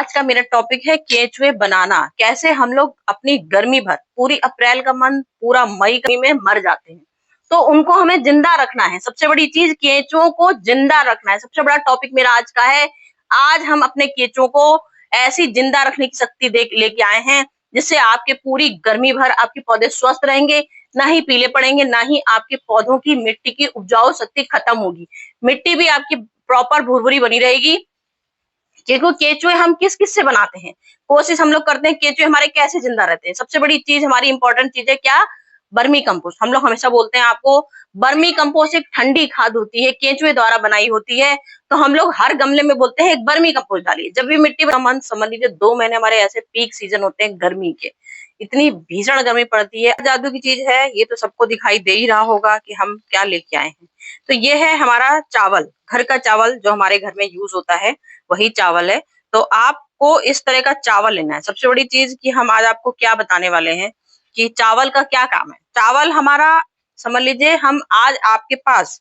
आज का मेरा टॉपिक है केंचुए बनाना। कैसे हम लोग अपनी गर्मी भर पूरी अप्रैल का मंथ पूरा मई में मर जाते हैं, तो उनको हमें जिंदा रखना है। सबसे बड़ी चीज केंचुओं को जिंदा रखना है। सबसे बड़ा टॉपिक मेरा आज का है। आज हम अपने केंचुओं को ऐसी जिंदा रखने की शक्ति लेके आए हैं जिससे आपके पूरी गर्मी भर आपके पौधे स्वस्थ रहेंगे, ना ही पीले पड़ेंगे, ना ही आपके पौधों की मिट्टी की उपजाऊ शक्ति खत्म होगी। मिट्टी भी आपकी प्रॉपर भुरभुरी बनी रहेगी। क्योंकि केचुए हम किस किस से बनाते हैं, कोशिश हम लोग करते हैं केचुए हमारे कैसे जिंदा रहते हैं। सबसे बड़ी चीज हमारी इंपॉर्टेंट चीज है क्या? बर्मी कंपोस्ट। हम लोग हमेशा बोलते हैं आपको, बर्मी कंपोस्ट एक ठंडी खाद होती है, केचुए द्वारा बनाई होती है। तो हम लोग हर गमले में बोलते हैं एक बर्मी कंपोस्ट डालिए। जब भी मिट्टी मंथ समझ लीजिए 2 महीने हमारे ऐसे पीक सीजन होते हैं गर्मी के, इतनी भीषण गर्मी पड़ती है। जादू की चीज है, ये तो सबको दिखाई दे ही रहा होगा कि हम क्या लेके आए हैं। तो ये है हमारा चावल, घर का चावल जो हमारे घर में यूज होता है, वही चावल है। तो आपको इस तरह का चावल लेना है। सबसे बड़ी चीज कि हम आज आपको क्या बताने वाले हैं कि चावल का क्या काम है। चावल हमारा समझ लीजिए, हम आज आपके पास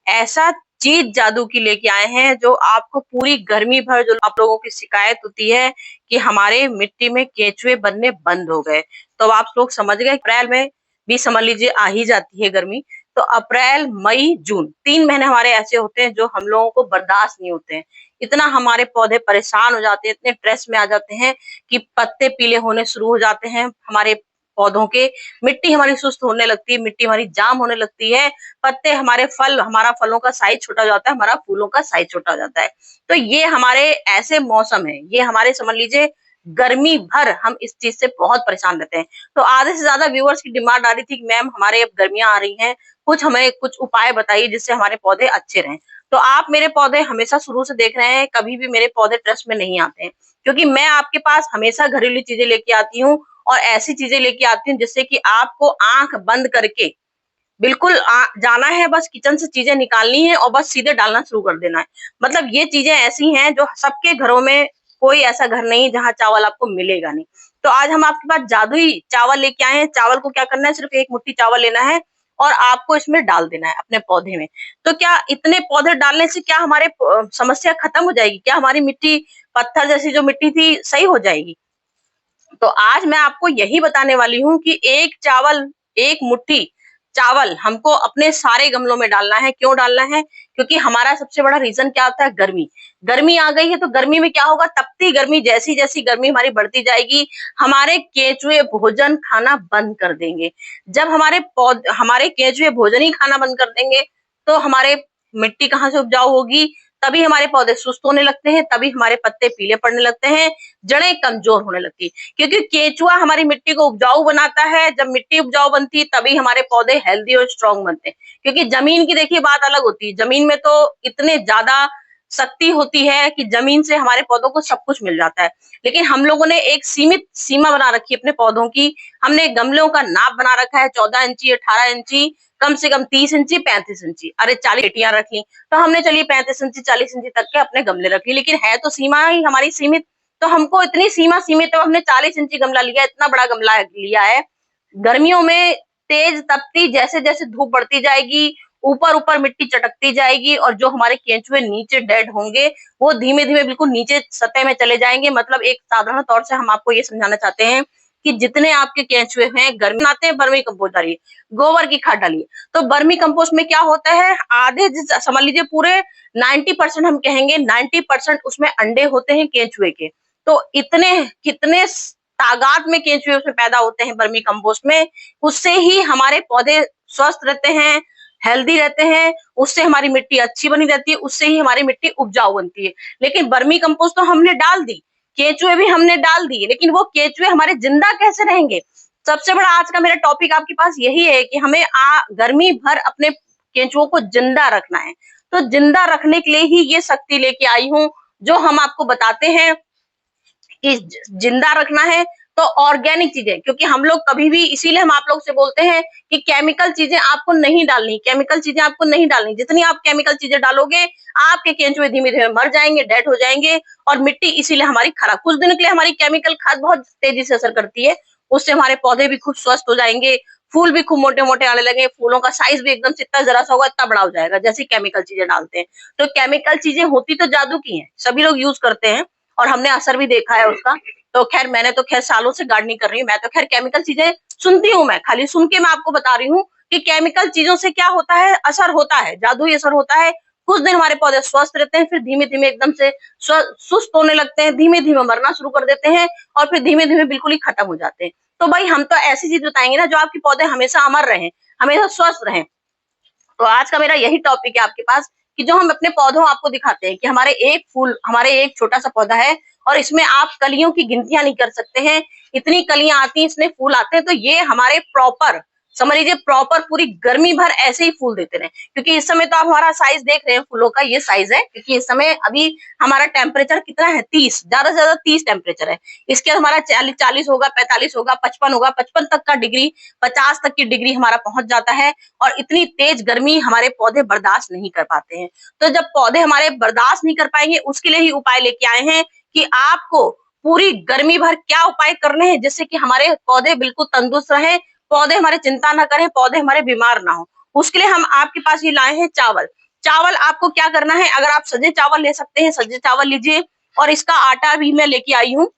ऐसा चीज जादू की लेके आए हैं जो आपको पूरी गर्मी भर, जो आप लोगों की शिकायत होती है कि हमारे मिट्टी में केंचुए बनने बंद हो गए, तो आप लोग समझ गए। अप्रैल में भी समझ लीजिए आ ही जाती है गर्मी। तो अप्रैल मई जून 3 महीने हमारे ऐसे होते हैं जो हम लोगों को बर्दाश्त नहीं होते हैं। इतना हमारे पौधे परेशान हो जाते हैं, इतने स्ट्रेस में आ जाते हैं कि पत्ते पीले होने शुरू हो जाते हैं हमारे पौधों के। मिट्टी हमारी सुस्त होने लगती है, मिट्टी हमारी जाम होने लगती है, पत्ते हमारे हमारा फलों का साइज छोटा हो जाता है, हमारा फूलों का साइज छोटा हो जाता है। तो ये हमारे ऐसे मौसम है, ये हमारे समझ लीजिए गर्मी भर हम इस चीज से बहुत परेशान रहते हैं। तो आधे से ज्यादा व्यूअर्स की डिमांड आ रही थी कि मैम हमारे अब गर्मियां आ रही हैं, हमें कुछ उपाय बताइए जिससे हमारे पौधे अच्छे रहें। तो आप मेरे पौधे हमेशा शुरू से देख रहे हैं, कभी भी मेरे पौधे ट्रस्ट में नहीं आते हैं, क्योंकि मैं आपके पास हमेशा घरेलू चीजें लेके आती हूँ और ऐसी चीजें लेके आती हूँ जिससे कि आपको आंख बंद करके बिल्कुल जाना है, बस किचन से चीजें निकालनी है और बस सीधे डालना शुरू कर देना है। मतलब ये चीजें ऐसी हैं जो सबके घरों में, कोई ऐसा घर नहीं जहाँ चावल आपको मिलेगा नहीं। तो आज हम आपके पास जादुई चावल लेके आए हैं। चावल को क्या करना है, सिर्फ एक मुट्ठी चावल लेना है और आपको इसमें डाल देना है अपने पौधे में। तो क्या इतने पौधे डालने से क्या हमारे समस्या खत्म हो जाएगी? क्या हमारी मिट्टी पत्थर जैसी जो मिट्टी थी सही हो जाएगी? तो आज मैं आपको यही बताने वाली हूँ कि एक मुट्ठी चावल हमको अपने सारे गमलों में डालना है। क्यों डालना है? क्योंकि हमारा सबसे बड़ा रीजन क्या होता है? गर्मी। गर्मी आ गई है तो गर्मी में क्या होगा? तपती गर्मी, जैसी जैसी गर्मी हमारी बढ़ती जाएगी, हमारे केंचुए भोजन खाना बंद कर देंगे। जब हमारे केंचुए भोजन ही खाना बंद कर देंगे तो हमारे मिट्टी कहाँ से उपजाऊ होगी? तभी हमारे पौधे सुस्त होने लगते हैं, तभी हमारे पत्ते पीले पड़ने लगते हैं, जड़ें कमजोर होने लगती है। क्योंकि केंचुआ हमारी मिट्टी को उपजाऊ बनाता है। जब मिट्टी उपजाऊ बनती है तभी हमारे पौधे हेल्दी और स्ट्रांग बनते हैं। क्योंकि जमीन की देखिए बात अलग होती है, जमीन में तो इतने ज्यादा शक्ति होती है कि जमीन से हमारे पौधों को सब कुछ मिल जाता है। लेकिन हम लोगों ने एक सीमित सीमा बना रखी है अपने पौधों की। हमने गमलों का नाप बना रखा है 14 इंची, 18 इंची, कम से कम 30 इंची, 35 इंची, अरे 40 पेटियां रख ली तो हमने चलिए 35 इंची 40 इंची तक के अपने गमले रख ली। लेकिन है तो सीमा ही हमारी सीमित, तो हमको इतनी सीमा सीमित है, हमने 40 इंची गमला लिया, इतना बड़ा गमला लिया है। गर्मियों में तेज तपती जैसे जैसे धूप बढ़ती जाएगी, ऊपर ऊपर मिट्टी चटकती जाएगी और जो हमारे केंचुए नीचे डेड होंगे वो धीमे धीमे बिल्कुल नीचे सतह में चले जाएंगे। मतलब एक साधारण तौर से हम आपको ये समझाना चाहते हैं कि जितने आपके केंचुए हैं गर्मी आते हैं, बर्मी कंपोस्ट डालिए, गोबर की खाद डालिए। तो बर्मी कंपोस्ट में क्या होता है, आधे समझ लीजिए पूरे 90% हम कहेंगे 90% उसमें अंडे होते हैं केंचुए के। तो इतने कितने तादाद में केंचुए उसमें पैदा होते हैं बर्मी कंपोस्ट में, उससे ही हमारे पौधे स्वस्थ रहते हैं, हेल्दी रहते हैं, उससे हमारी मिट्टी अच्छी बनी रहती है, उससे ही हमारी मिट्टी उपजाऊ बनती है। लेकिन बर्मी कंपोस्ट तो हमने डाल दी, केंचुए भी हमने डाल दिए, लेकिन वो केंचुए हमारे जिंदा कैसे रहेंगे? सबसे बड़ा आज का मेरा टॉपिक आपके पास यही है कि हमें गर्मी भर अपने केंचुओं को जिंदा रखना है। तो जिंदा रखने के लिए ही ये शक्ति लेके आई हूँ जो हम आपको बताते हैं कि जिंदा रखना है तो ऑर्गेनिक चीजें। क्योंकि हम लोग कभी भी, इसीलिए हम आप लोग से बोलते हैं कि केमिकल चीजें आपको नहीं डालनी, केमिकल चीजें आपको नहीं डालनी। जितनी आप केमिकल चीजें डालोगे आपके केंचुए धीमे धीमे मर जाएंगे, डेड हो जाएंगे और मिट्टी इसीलिए हमारी खराब। कुछ दिन के लिए हमारी केमिकल खाद बहुत तेजी से असर करती है, उससे हमारे पौधे भी खूब स्वस्थ हो जाएंगे, फूल भी खूब मोटे मोटे आने लगे, फूलों का साइज भी एकदम जितना जरा सा होगा इतना बड़ा हो जाएगा जैसे केमिकल चीजें डालते हैं। तो केमिकल चीजें होती तो जादू की हैं, सभी लोग यूज करते हैं और हमने असर भी देखा है उसका। तो खैर मैंने तो खैर सालों से गार्डनिंग कर रही हूँ, मैं तो खैर केमिकल चीजें सुनती हूँ, मैं खाली सुन के मैं आपको बता रही हूँ कि केमिकल चीजों से क्या होता है, असर होता है, जादुई असर होता है। कुछ दिन हमारे पौधे स्वस्थ रहते हैं, फिर धीमे धीमे एकदम से सुस्त होने लगते हैं, धीमे धीमे मरना शुरू कर देते हैं और फिर धीमे धीमे बिल्कुल ही खत्म हो जाते हैं। तो भाई हम तो ऐसी चीज बताएंगे ना जो आपके पौधे हमेशा अमर रहे, हमेशा स्वस्थ रहे। तो आज का मेरा यही टॉपिक है आपके पास कि जो हम अपने पौधों आपको दिखाते हैं कि हमारे एक फूल, हमारे एक छोटा सा पौधा है और इसमें आप कलियों की गिनतियां नहीं कर सकते हैं, इतनी कलियां आती हैं, इसमें फूल आते हैं। तो ये हमारे प्रॉपर, समझ लीजिए प्रॉपर पूरी गर्मी भर ऐसे ही फूल देते रहे। क्योंकि इस समय तो आप हमारा साइज देख रहे हैं, फूलों का ये साइज है, क्योंकि इस समय अभी हमारा टेम्परेचर कितना है, 30, ज्यादा से ज्यादा 30 टेम्परेचर है। इसके बाद हमारा 40 होगा, 45 होगा, 55 होगा, 55 तक का डिग्री, 50 तक की डिग्री हमारा पहुंच जाता है। और इतनी तेज गर्मी हमारे पौधे बर्दाश्त नहीं कर पाते हैं। तो जब पौधे हमारे बर्दाश्त नहीं कर पाएंगे, उसके लिए ही उपाय लेके आए हैं कि आपको पूरी गर्मी भर क्या उपाय करने हैं जिससे कि हमारे पौधे बिल्कुल तंदुरुस्त रहे, पौधे हमारे चिंता ना करें, पौधे हमारे बीमार ना हो। उसके लिए हम आपके पास ये लाए हैं चावल। चावल आपको क्या करना है, अगर आप सजे चावल ले सकते हैं सजे चावल लीजिए, और इसका आटा भी मैं लेके आई हूँ,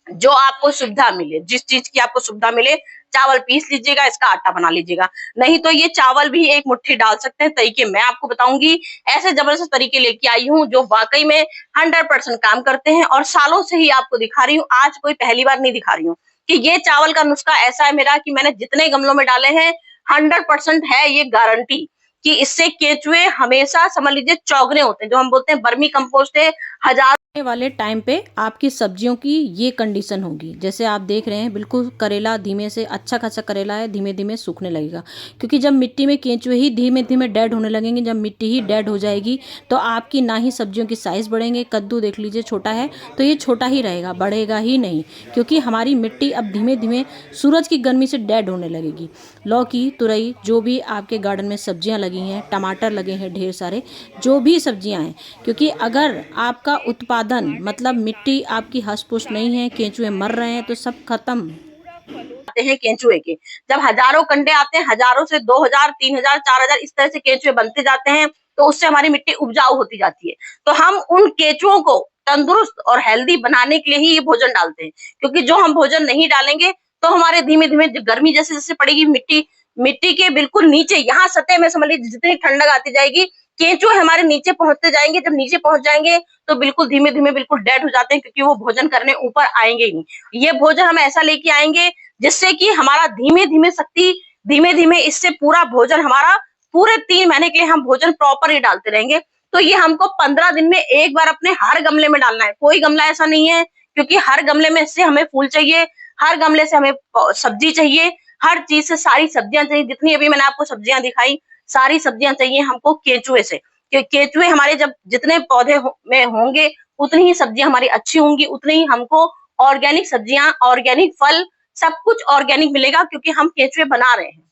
जो आपको सुविधा मिले, जिस चीज की आपको सुविधा मिले, चावल पीस लीजिएगा, इसका आटा बना लीजिएगा। नहीं तो ये चावल भी एक मुट्ठी डाल सकते हैं, तरीके मैं आपको बताऊंगी। ऐसे जबरदस्त तरीके लेके आई हूँ जो वाकई में 100% काम करते हैं और सालों से ही आपको दिखा रही हूँ, आज कोई पहली बार नहीं दिखा रही हूँ। कि ये चावल का नुस्खा ऐसा है मेरा कि मैंने जितने गमलों में डाले हैं 100% है ये गारंटी कि इससे केचुए हमेशा, समझ लीजिए, चौगने होते हैं, जो हम बोलते हैं वर्मी कंपोस्ट है। हजार वाले टाइम पे आपकी सब्जियों की ये कंडीशन होगी। जैसे आप देख रहे हैं बिल्कुल करेला धीमे से, अच्छा खासा करेला है, धीमे धीमे सूखने लगेगा। क्योंकि जब मिट्टी में केंचुए ही धीमे धीमे डेड होने लगेंगे, जब मिट्टी ही डेड हो जाएगी तो आपकी ना ही सब्जियों की साइज़ बढ़ेंगे। कद्दू देख लीजिए छोटा है तो ये छोटा ही रहेगा, बढ़ेगा ही नहीं, क्योंकि हमारी मिट्टी अब धीमे धीमे सूरज की गर्मी से डेड होने लगेगी। लौकी, तुरई, जो भी आपके गार्डन में सब्जियां लगी हैं, टमाटर लगे हैं ढेर सारे, जो भी सब्जियां हैं, क्योंकि अगर आपका उत्पादन मतलब मिट्टी आपकी हष्ट पुष्ट नहीं है, केंचुए मर रहे हैं, तो सब खत्म आते हैं केंचुए के। जब हजारों कंडे आते हैं, हजारों से 2000, 3000, 4000 इस तरह से केंचुए बनते जाते हैं, तो उससे हमारी मिट्टी उपजाऊ होती जाती है। तो हम उन केंचुओं को तंदुरुस्त और हेल्दी बनाने के लिए ही ये भोजन डालते हैं। क्योंकि जो हम भोजन नहीं डालेंगे तो हमारे धीमे धीमे गर्मी जैसे जैसे पड़ेगी, मिट्टी मिट्टी के बिल्कुल नीचे, यहाँ सतह में समझ लीजिए जितनी ठंडक आती जाएगी, केंचुए हमारे नीचे पहुंचते जाएंगे। जब नीचे पहुंच जाएंगे तो बिल्कुल धीमे धीमे बिल्कुल डेड हो जाते हैं, क्योंकि वो भोजन करने ऊपर आएंगे ही नहीं। ये भोजन हम ऐसा लेके आएंगे जिससे कि हमारा धीमे धीमे शक्ति, धीमे धीमे इससे पूरा भोजन हमारा पूरे 3 महीने के लिए हम भोजन प्रॉपर ही डालते रहेंगे। तो ये हमको 15 दिन में एक बार अपने हर गमले में डालना है। कोई गमला ऐसा नहीं है, क्योंकि हर गमले में से हमें फूल चाहिए, हर गमले से हमें सब्जी चाहिए, हर चीज से सारी सब्जियां चाहिए। जितनी अभी मैंने आपको सब्जियां दिखाई, सारी सब्जियां चाहिए हमको केंचुए से। केंचुए हमारे जब जितने पौधे में होंगे उतनी ही सब्जियां हमारी अच्छी होंगी, उतनी ही हमको ऑर्गेनिक सब्जियां, ऑर्गेनिक फल, सब कुछ ऑर्गेनिक मिलेगा, क्योंकि हम केंचुए बना रहे हैं।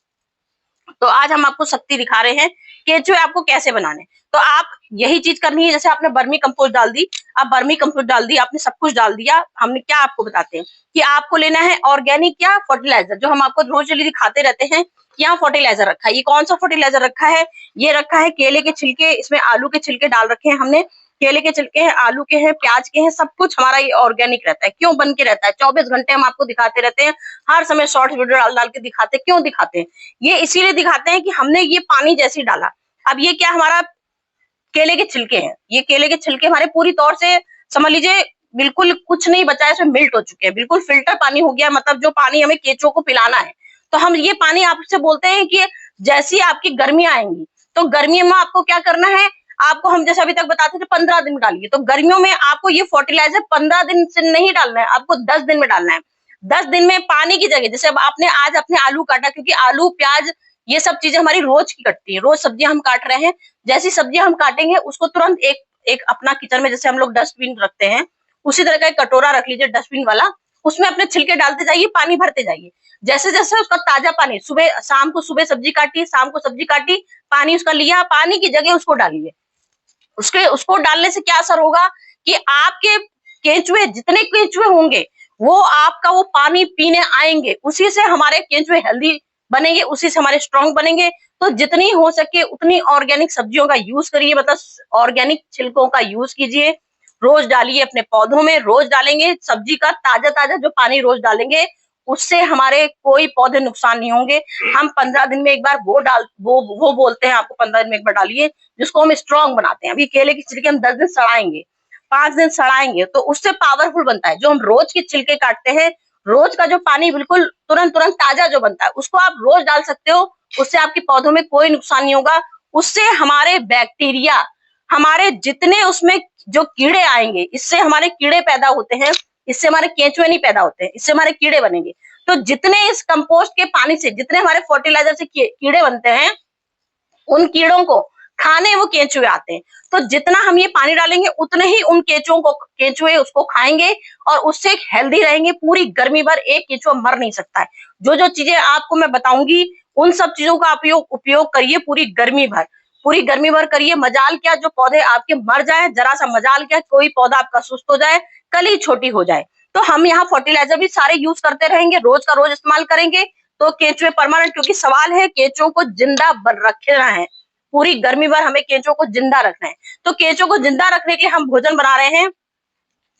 तो आज हम आपको शक्ति दिखा रहे हैं केंचुए आपको कैसे बनाने। तो आप यही चीज करनी है, जैसे आपने वर्मी कंपोस्ट डाल दी, आप वर्मी कंपोस्ट डाल दी, आपने सब कुछ डाल दिया। हमने क्या आपको बताते हैं कि आपको लेना है ऑर्गेनिक या फर्टिलाइजर, जो हम आपको रोज डेली दिखाते रहते हैं। यहाँ फर्टिलाइजर रखा है, ये कौन सा फर्टिलाइजर रखा है, ये रखा है केले के छिलके, इसमें आलू के छिलके डाल रखे हैं हमने। केले के छिलके हैं, आलू के हैं, प्याज के हैं, सब कुछ हमारा ये ऑर्गेनिक रहता है। क्यों बन के रहता है, 24 घंटे हम आपको दिखाते रहते हैं, हर समय शॉर्ट वीडियो डाल डाल के दिखाते हैं। क्यों दिखाते हैं, ये इसीलिए दिखाते हैं कि हमने ये पानी जैसे डाला। अब ये क्या, हमारा केले के छिलके हैं, ये केले के छिलके हमारे पूरी तौर से, समझ लीजिए, बिल्कुल कुछ नहीं बचा है, इसमें मिल्ट हो चुके हैं, बिल्कुल फिल्टर पानी हो गया, मतलब जो पानी हमें केंचुओं को पिलाना है। तो हम ये पानी आपसे बोलते हैं कि जैसी आपकी गर्मियां आएंगी, तो गर्मियों में आपको क्या करना है, आपको हम जैसे अभी तक बताते थे 15 दिन में डालिए। तो गर्मियों में आपको ये फर्टिलाइजर 15 दिन से नहीं डालना है, आपको 10 दिन में डालना है। 10 दिन में पानी की जगह, जैसे अब आपने आज अपने आलू काटा, क्योंकि आलू, प्याज, ये सब चीजें हमारी रोज की कटती है, रोज सब्जियां हम काट रहे हैं। जैसी सब्जियां हम काटेंगे उसको तुरंत एक एक अपना किचन में, जैसे हम लोग डस्टबिन रखते हैं, उसी तरह का एक कटोरा रख लीजिए डस्टबिन वाला, उसमें अपने छिलके डालते जाइए, पानी भरते जाइए। जैसे जैसे उसका ताजा पानी, सुबह शाम को, सुबह सब्जी काटी, शाम को सब्जी काटी, पानी उसका लिया, पानी की जगह उसको डालिए। उसको डालने से क्या असर होगा कि आपके केंचुए, जितने केंचुए होंगे, वो आपका वो पानी पीने आएंगे, उसी से हमारे केंचुए हेल्दी बनेंगे, उसी से हमारे स्ट्रांग बनेंगे। तो जितनी हो सके उतनी ऑर्गेनिक सब्जियों का यूज करिए, मतलब ऑर्गेनिक छिलकों का यूज कीजिए। रोज डालिए अपने पौधों में, रोज डालेंगे सब्जी का ताजा ताजा जो पानी रोज डालेंगे उससे हमारे कोई पौधे नुकसान नहीं होंगे। हम 15 दिन में एक बार वो बोलते हैं आपको 15 दिन में एक बार डालिए, जिसको हम स्ट्रॉन्ग बनाते हैं। अभी केले की छिलके हम 10 दिन सड़ाएंगे, 5 दिन सड़ाएंगे तो उससे पावरफुल बनता है। जो हम रोज के छिलके काटते हैं, रोज का जो पानी बिल्कुल तुरंत तुरंत ताजा जो बनता है उसको आप रोज डाल सकते हो, उससे आपके पौधों में कोई नुकसान नहीं होगा। उससे हमारे बैक्टीरिया, हमारे जितने उसमें जो कीड़े आएंगे, इससे हमारे कीड़े पैदा होते हैं, इससे हमारे केंचुए नहीं पैदा होते हैं, इससे हमारे कीड़े बनेंगे। तो जितने इस कंपोस्ट के पानी से, जितने हमारे फर्टिलाइजर से कीड़े बनते हैं, उन कीड़ों को खाने वो केंचुए आते हैं। तो जितना हम ये पानी डालेंगे उतने ही उन केंचुए उसको खाएंगे और उससे हेल्दी रहेंगे। पूरी गर्मी भर एक केंचुआ मर नहीं सकता है। जो जो चीजें आपको मैं बताऊंगी उन सब चीजों का उपयोग करिए पूरी गर्मी भर करिए। मजाल क्या जो पौधे आपके मर जाए, जरा सा मजाल क्या कोई पौधा आपका सुस्त हो जाए, कली छोटी हो जाए। तो हम यहाँ फर्टिलाइजर भी सारे यूज करते रहेंगे, रोज का रोज इस्तेमाल करेंगे तो केंचुए परमानेंट, क्योंकि सवाल है केंचुओं को जिंदा रखना है। पूरी गर्मी भर हमें केंचुओं को जिंदा रखना है। तो केंचुओं को जिंदा रखने के लिए हम भोजन बना रहे हैं।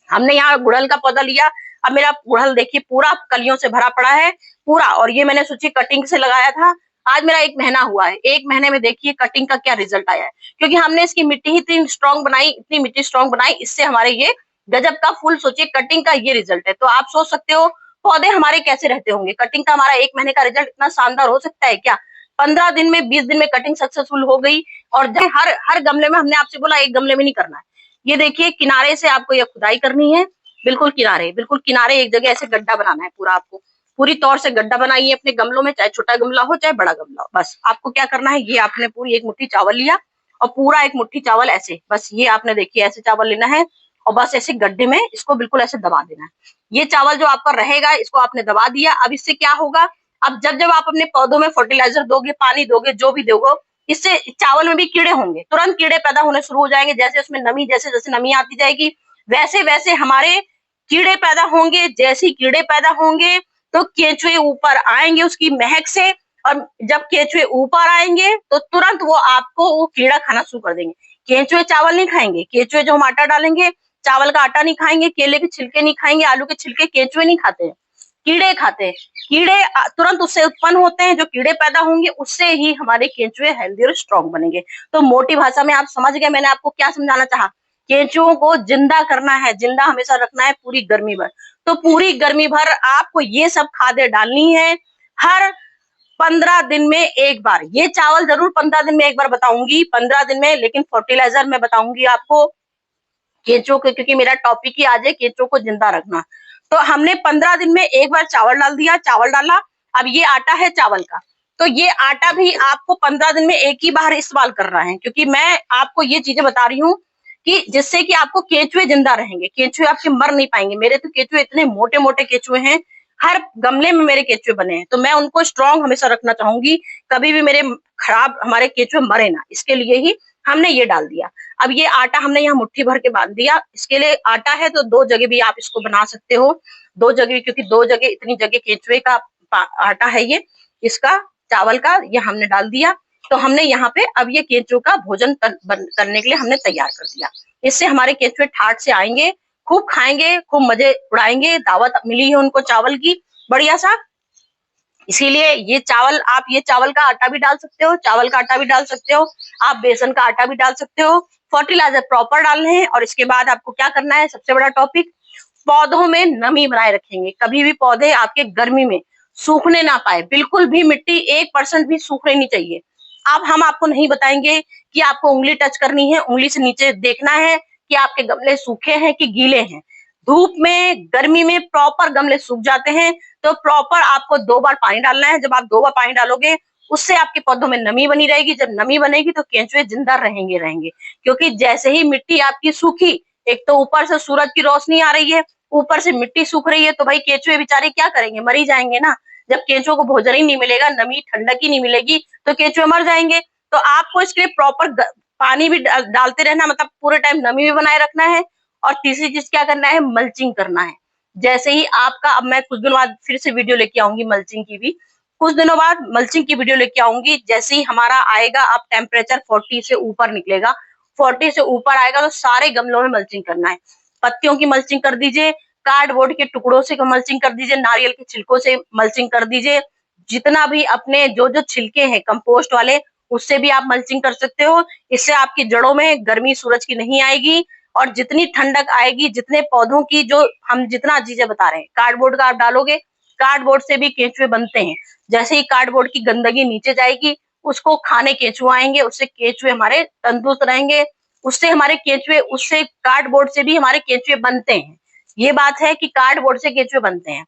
हमने यहाँ गुड़हल का पौधा लिया। अब मेरा गुड़हल देखिए पूरा कलियों से भरा पड़ा है पूरा, और ये मैंने सोची कटिंग से लगाया था। आज मेरा 1 महीना हुआ है। 1 महीने में देखिए कटिंग का क्या रिजल्ट आया है, क्योंकि हमने इसकी मिट्टी ही इतनी स्ट्रॉन्ग बनाई, इतनी मिट्टी स्ट्रॉन्ग बनाई, इससे हमारे ये गजब का फूल, सोचिए कटिंग का ये रिजल्ट है। तो आप सोच सकते हो पौधे हमारे कैसे रहते होंगे। कटिंग का हमारा 1 महीने का रिजल्ट इतना शानदार हो सकता है क्या। 15 दिन में, 20 दिन में कटिंग सक्सेसफुल हो गई। और हर गमले में, हमने आपसे बोला एक गमले में नहीं करना है। ये देखिए किनारे से आपको ये खुदाई करनी है, बिल्कुल किनारे एक जगह ऐसे गड्ढा बनाना है पूरा। आपको पूरी तौर से गड्ढा बनाइए अपने गमलों में, चाहे छोटा गमला हो चाहे बड़ा गमला हो। बस आपको क्या करना है, ये आपने पूरी 1 मुट्ठी चावल लिया और पूरा 1 मुट्ठी चावल ऐसे, बस ये आपने देखिए ऐसे चावल लेना है और बस ऐसे गड्ढे में इसको बिल्कुल ऐसे दबा देना है। ये चावल जो आपका रहेगा इसको आपने दबा दिया। अब इससे क्या होगा, अब जब जब आप अपने पौधों में फर्टिलाइजर दोगे, पानी दोगे, जो भी दोगे, इससे चावल में भी कीड़े होंगे, तुरंत कीड़े पैदा होने शुरू हो जाएंगे। जैसे उसमें नमी, जैसे जैसे नमी आती जाएगी वैसे वैसे हमारे कीड़े पैदा होंगे। जैसे कीड़े पैदा होंगे तो केंचुए ऊपर आएंगे उसकी महक से, और जब केंचुए ऊपर आएंगे तो तुरंत वो आपको वो कीड़ा खाना शुरू कर देंगे। केंचुए चावल नहीं खाएंगे, केंचुए जो हम आटा डालेंगे चावल का आटा नहीं खाएंगे, केले के छिलके नहीं खाएंगे, आलू के छिलके केंचुए नहीं खाते हैं, कीड़े खाते हैं। कीड़े तुरंत उससे उत्पन्न होते हैं, जो कीड़े पैदा होंगे उससे ही हमारे केंचुए हेल्दी और स्ट्रॉन्ग बनेंगे। तो मोटी भाषा में आप समझ गए मैंने आपको क्या समझाना चाहा। केंचुओं को जिंदा करना है, जिंदा हमेशा रखना है पूरी गर्मी भर। तो पूरी गर्मी भर आपको ये सब खादें डालनी है हर 15 दिन में एक बार। ये चावल जरूर 15 दिन में एक बार बताऊंगी, 15 दिन में, लेकिन फर्टिलाइजर में बताऊंगी आपको केंचुओं को, क्योंकि मेरा टॉपिक ही आज है केंचुओं को जिंदा रखना। तो हमने 15 दिन में एक बार चावल डाल दिया, चावल डाला। अब ये आटा है चावल का, तो ये आटा भी आपको 15 दिन में एक ही बार इस्तेमाल करना है, क्योंकि मैं आपको ये चीजें बता रही हूँ कि जिससे कि आपको केंचुए जिंदा रहेंगे, केंचुए आपके मर नहीं पाएंगे। मेरे तो केंचुए इतने मोटे मोटे केंचुए हैं, हर गमले में मेरे केंचुए बने हैं, तो मैं उनको स्ट्रॉन्ग हमेशा रखना चाहूंगी, कभी भी मेरे खराब हमारे केंचुए मरे ना, इसके लिए ही हमने ये डाल दिया। अब ये आटा हमने यहाँ मुट्ठी भर के बांध दिया। इसके लिए आटा है तो 2 जगह भी आप इसको बना सकते हो, 2 जगह, क्योंकि 2 जगह इतनी जगह केंचुए का आटा है ये, इसका चावल का, ये हमने डाल दिया। तो हमने यहाँ पे अब ये केंचुओं का भोजन करने के लिए हमने तैयार कर दिया। इससे हमारे केंचुए ठाट से आएंगे, खूब खाएंगे, खूब मजे उड़ाएंगे। दावत मिली है उनको चावल की बढ़िया सा, इसीलिए ये चावल, आप ये चावल का आटा भी डाल सकते हो, चावल का आटा भी डाल सकते हो, आप बेसन का आटा भी डाल सकते हो। फर्टिलाइजर प्रॉपर डालने हैं। और इसके बाद आपको क्या करना है, सबसे बड़ा टॉपिक, पौधों में नमी बनाए रखेंगे। कभी भी पौधे आपके गर्मी में सूखने ना पाए, बिल्कुल भी मिट्टी 1% भी सूखने नहीं चाहिए। अब हम आपको नहीं बताएंगे कि आपको उंगली टच करनी है, उंगली से नीचे देखना है कि आपके गमले सूखे हैं कि गीले हैं। धूप में, गर्मी में प्रॉपर गमले सूख जाते हैं, तो प्रॉपर आपको 2 बार पानी डालना है। जब आप 2 बार पानी डालोगे उससे आपके पौधों में नमी बनी रहेगी। जब नमी बनेगी तो केंचुए जिंदा रहेंगे, क्योंकि जैसे ही मिट्टी आपकी सूखी, एक तो ऊपर से सूरज की रोशनी आ रही है, ऊपर से मिट्टी सूख रही है, तो भाई केंचुए बेचारे क्या करेंगे, मर ही जाएंगे ना। जब केंचुओं को भोजन ही नहीं मिलेगा, नमी ठंडक ही नहीं मिलेगी, तो केंचुए मर जाएंगे। तो आपको इसके लिए प्रॉपर पानी भी डालते रहना, मतलब पूरे टाइम नमी भी बनाए रखना है। और तीसरी चीज क्या करना है, मल्चिंग करना है। जैसे ही आपका, अब मैं कुछ दिनों बाद फिर से वीडियो लेके आऊंगी मल्चिंग की भी, कुछ दिनों बाद मल्चिंग की वीडियो लेके आऊंगी। जैसे ही हमारा आएगा, अब टेम्परेचर 40 से ऊपर निकलेगा, 40 से ऊपर आएगा तो सारे गमलों में मल्चिंग करना है। पत्तियों की मल्चिंग कर दीजिए, कार्डबोर्ड के टुकड़ों से मल्चिंग कर दीजिए, नारियल के छिलकों से मल्चिंग कर दीजिए, जितना भी अपने जो जो छिलके हैं कंपोस्ट वाले उससे भी आप मल्चिंग कर सकते हो। इससे आपकी जड़ों में गर्मी सूरज की नहीं आएगी और जितनी ठंडक आएगी, जितने पौधों की जो हम जितना चीजें बता रहे हैं, कार्डबोर्ड का आप डालोगे, कार्डबोर्ड से भी केंचुए बनते हैं। जैसे ही कार्डबोर्ड की गंदगी नीचे जाएगी, उसको खाने केंचुए आएंगे, उससे केंचुए हमारे तंदुरुस्त रहेंगे, उससे हमारे केंचुए, उससे कार्डबोर्ड से भी हमारे केंचुए बनते हैं। ये बात है कि कार्डबोर्ड से केंचुए बनते हैं,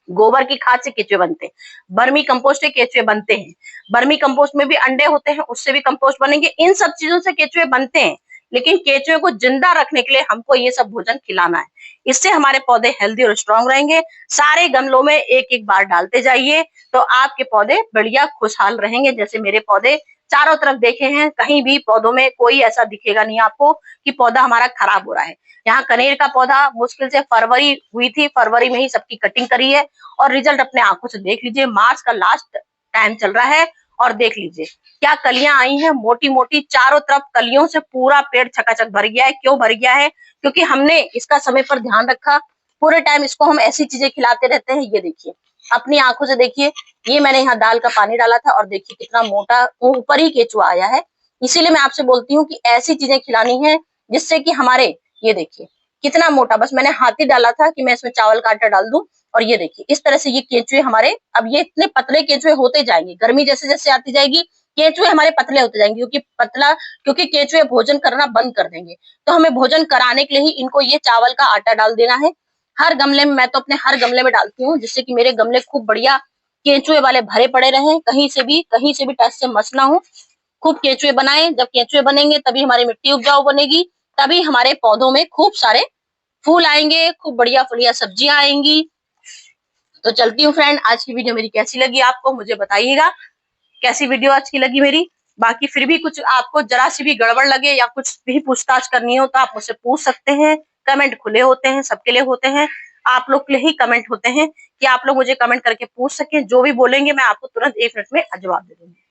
गोबर की खाद से केंचुए बनते हैं, बर्मी कंपोस्ट से केंचुए बनते हैं, बर्मी कंपोस्ट में भी अंडे होते हैं, उससे भी कंपोस्ट बनेंगे। इन सब चीजों से केंचुए बनते हैं, लेकिन केंचुए को जिंदा रखने के लिए हमको ये सब भोजन खिलाना है। इससे हमारे पौधे हेल्दी और स्ट्रांग रहेंगे। सारे गमलों में एक एक बार डालते जाइए तो आपके पौधे बढ़िया खुशहाल रहेंगे। जैसे मेरे पौधे चारों तरफ देखे हैं, कहीं भी पौधों में कोई ऐसा दिखेगा नहीं आपको कि पौधा हमारा खराब हो रहा है। यहाँ कनेर का पौधा मुश्किल से फरवरी हुई थी, फरवरी में ही सबकी कटिंग करी है और रिजल्ट अपने आंखों से देख लीजिए। मार्च का लास्ट टाइम चल रहा है और देख लीजिए क्या कलियां आई हैं, मोटी मोटी चारों तरफ कलियों से पूरा पेड़ छकाछक भर गया है। क्यों भर गया है? क्योंकि हमने इसका समय पर ध्यान रखा। पूरे टाइम इसको हम ऐसी चीजें खिलाते रहते हैं। ये देखिए, अपनी आंखों से देखिए, ये मैंने यहाँ दाल का पानी डाला था और देखिए कितना मोटा ऊपर ही केंचुआ आया है। इसीलिए मैं आपसे बोलती हूँ कि ऐसी चीजें खिलानी है जिससे कि हमारे, ये देखिए कितना मोटा, बस मैंने हाथ ही डाला था कि मैं इसमें चावल का आटा डाल दूं और ये देखिए इस तरह से ये केंचुए हमारे, अब ये इतने पतले केंचुए होते जाएंगे। गर्मी जैसे जैसे आती जाएगी केंचुए हमारे पतले होते जाएंगे, क्योंकि केंचुए भोजन करना बंद कर देंगे। तो हमें भोजन कराने के लिए ही इनको ये चावल का आटा डाल देना है। हर गमले में, मैं तो अपने हर गमले में डालती हूँ जिससे कि मेरे गमले खूब बढ़िया केंचुए वाले भरे पड़े रहे, कहीं से भी टच से मस ना हो। खूब केंचुए बनाएं, जब केंचुए बनेंगे तभी हमारी मिट्टी उपजाऊ बनेगी, तभी हमारे पौधों में खूब सारे फूल आएंगे, खूब बढ़िया बढ़िया सब्जियां आएंगी। तो चलती हूँ फ्रेंड, आज की वीडियो मेरी कैसी लगी आपको मुझे बताइएगा, कैसी वीडियो आज की लगी मेरी। बाकी फिर भी कुछ आपको जरा सी भी गड़बड़ लगे या कुछ भी पूछताछ करनी हो तो आप मुझसे पूछ सकते हैं। कमेंट खुले होते हैं, सबके लिए होते हैं, आप लोग के लिए ही कमेंट होते हैं कि आप लोग मुझे कमेंट करके पूछ सकें। जो भी बोलेंगे मैं आपको तुरंत 1 मिनट में जवाब दे दूंगी।